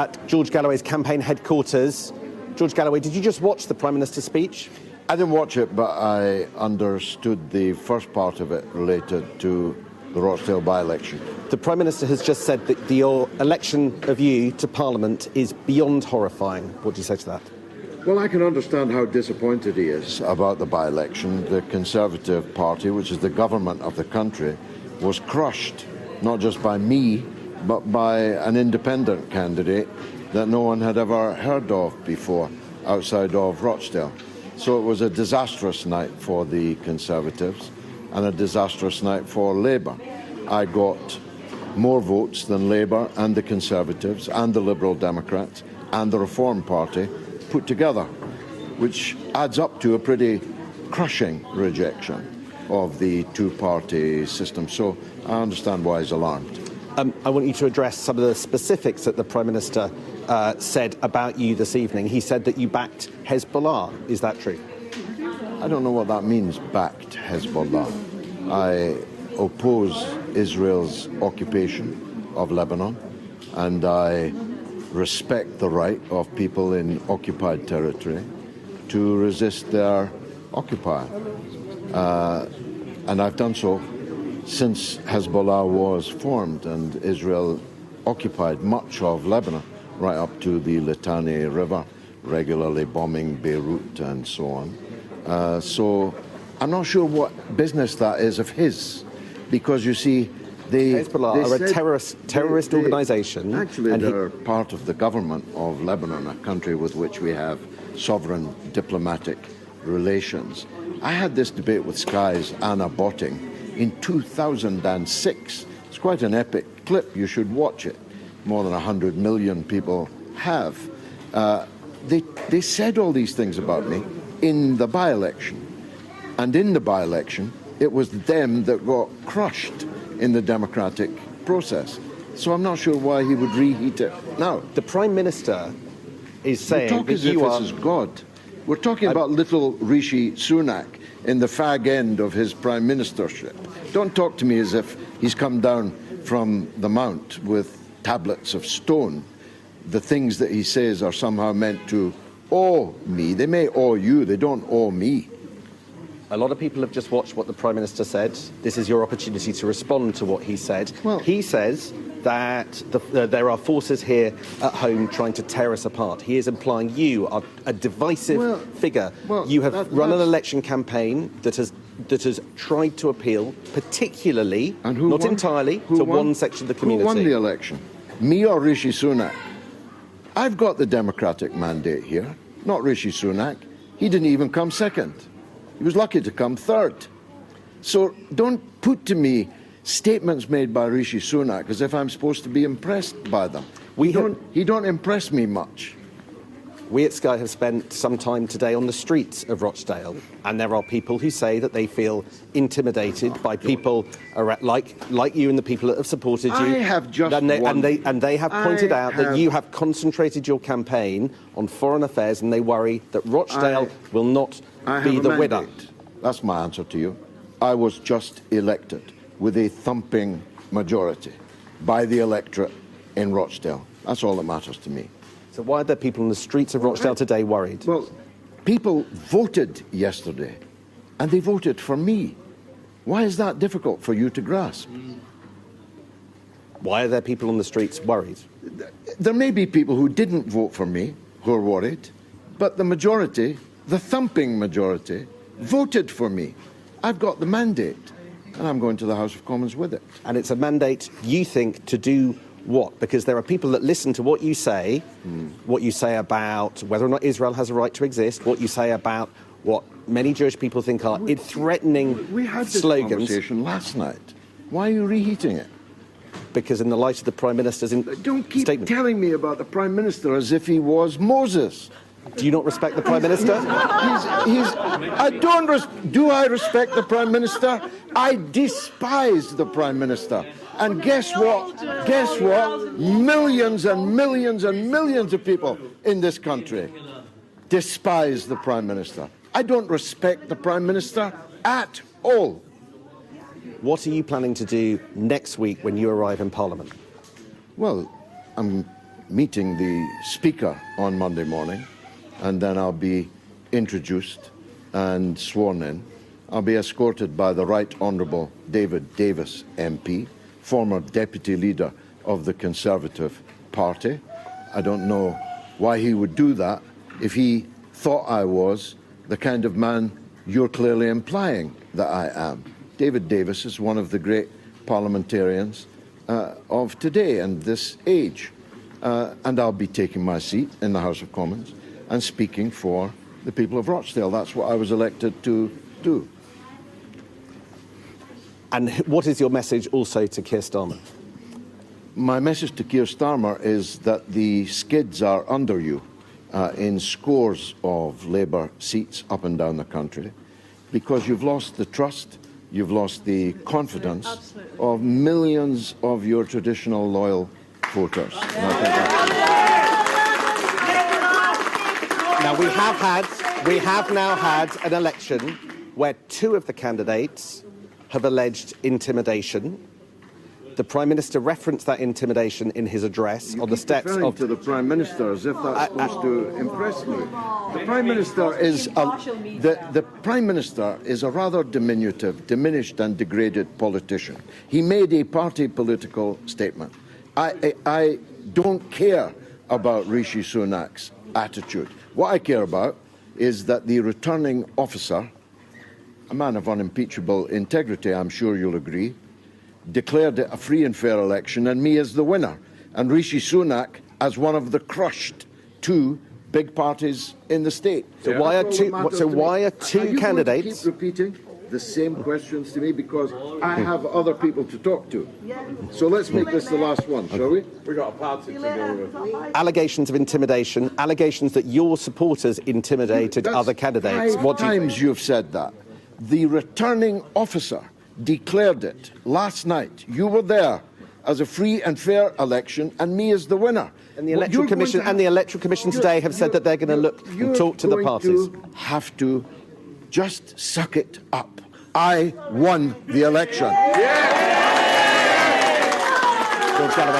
At George Galloway's campaign headquarters. George Galloway, did you just watch the Prime Minister's speech? I didn't watch it, but I understood the first part of it related to the Rochdale by-election. The Prime Minister has just said that your election of you to Parliament is beyond horrifying. What do you say to that? Well, I can understand how disappointed he is about the by-election. The Conservative Party, which is the government of the country, was crushed, not just by me, but by an independent candidate that no one had ever heard of before outside of Rochdale. So it was a disastrous night for the Conservatives and a disastrous night for Labour. I got more votes than Labour and the Conservatives and the Liberal Democrats and the Reform Party put together, which adds up to a pretty crushing rejection of the two-party system. So I understand why he's alarmed. I want you to address some of the specifics that the Prime Minister said about you this evening. He said that you backed Hezbollah. Is that true? I don't know what that means, backed Hezbollah. I oppose Israel's occupation of Lebanon, and I respect the right of people in occupied territory to resist their occupier. And I've done so since Hezbollah was formed and Israel occupied much of Lebanon, right up to the Litani River, regularly bombing Beirut and so on. So I'm not sure what business that is of his, because you see, Hezbollah are a terrorist organisation. Actually, they're part of the government of Lebanon, a country with which we have sovereign diplomatic relations. I had this debate with Sky's Anna Botting in 2006. It's quite an epic clip. You should watch it. More than 100 million people have. They said all these things about me in the by-election. And in the by-election, it was them that got crushed in the democratic process. So I'm not sure why he would reheat it now. The Prime Minister is saying talk that as if you are... this is God. We're talking about little Rishi Sunak in the fag end of his prime ministership. Don't talk to me as if he's come down from the mount with tablets of stone. The things that he says are somehow meant to awe me. They may awe you, they don't awe me. A lot of people have just watched what the Prime Minister said. This is your opportunity to respond to what he said. Well, he says that there are forces here at home trying to tear us apart. He is implying you are a divisive figure. You have run an election campaign that has tried to appeal, particularly, not entirely, to one section of the community. Who won the election? Me or Rishi Sunak? I've got the democratic mandate here, not Rishi Sunak. He didn't even come second. He was lucky to come third. So don't put to me statements made by Rishi Sunak as if I'm supposed to be impressed by them. He don't impress me much. We at Sky have spent some time today on the streets of Rochdale, and there are people who say that they feel intimidated by people like you and the people that have supported you. I have just and they have pointed out that you have concentrated your campaign on foreign affairs, and they worry that Rochdale will not be the winner. That's my answer to you. I was just elected with a thumping majority by the electorate in Rochdale. That's all that matters to me. So why are there people in the streets of Rochdale today worried? Well, people voted yesterday, and they voted for me. Why is that difficult for you to grasp? Why are there people on the streets worried? There may be people who didn't vote for me who are worried, but the majority, the thumping majority, voted for me. I've got the mandate, and I'm going to the House of Commons with it. And it's a mandate, you think, to do what? Because there are people that listen to what you say about whether or not Israel has a right to exist, what you say about what many Jewish people think are threatening slogans. We had this conversation last night. Why are you reheating it? Because in the light of the Prime Minister's statement... Don't keep telling me about the Prime Minister as if he was Moses. Do you not respect the Prime Minister? Do I respect the Prime Minister? I despise the Prime Minister. And guess what? Guess what? Millions and millions and millions of people in this country despise the Prime Minister. I don't respect the Prime Minister at all. What are you planning to do next week when you arrive in Parliament? Well, I'm meeting the Speaker on Monday morning, and then I'll be introduced and sworn in. I'll be escorted by the Right Honourable David Davis MP, former Deputy Leader of the Conservative Party. I don't know why he would do that if he thought I was the kind of man you're clearly implying that I am. David Davis is one of the great parliamentarians of today and this age. And I'll be taking my seat in the House of Commons and speaking for the people of Rochdale. That's what I was elected to do. And what is your message also to Keir Starmer? My message to Keir Starmer is that the skids are under you in scores of Labour seats up and down the country, because you've lost the trust, you've lost the confidence of millions of your traditional loyal voters. Now, we have now had an election where two of the candidates have alleged intimidation. The Prime Minister referenced that intimidation in his address on the steps of... to the Prime Minister as if that's supposed to impress me. The Prime Minister is the Prime Minister is a rather diminutive, diminished and degraded politician. He made a party political statement. I don't care about Rishi Sunak's attitude. What I care about is that the returning officer, a man of unimpeachable integrity, I'm sure you'll agree, declared it a free and fair election, and me as the winner, and Rishi Sunak as one of the crushed two big parties in the state. So why are two candidates? Keep repeating the same questions to me, because I have other people to talk to. So let's make this the last one, shall we? We got a party to go with. Allegations of intimidation, allegations that your supporters intimidated other candidates. Five times you've said that. The returning officer declared it last night. You were there as a free and fair election, and me as the winner. And the Electoral Commission today have said that they're going to look and talk to the parties. You have to just suck it up. I won the election. George Galloway.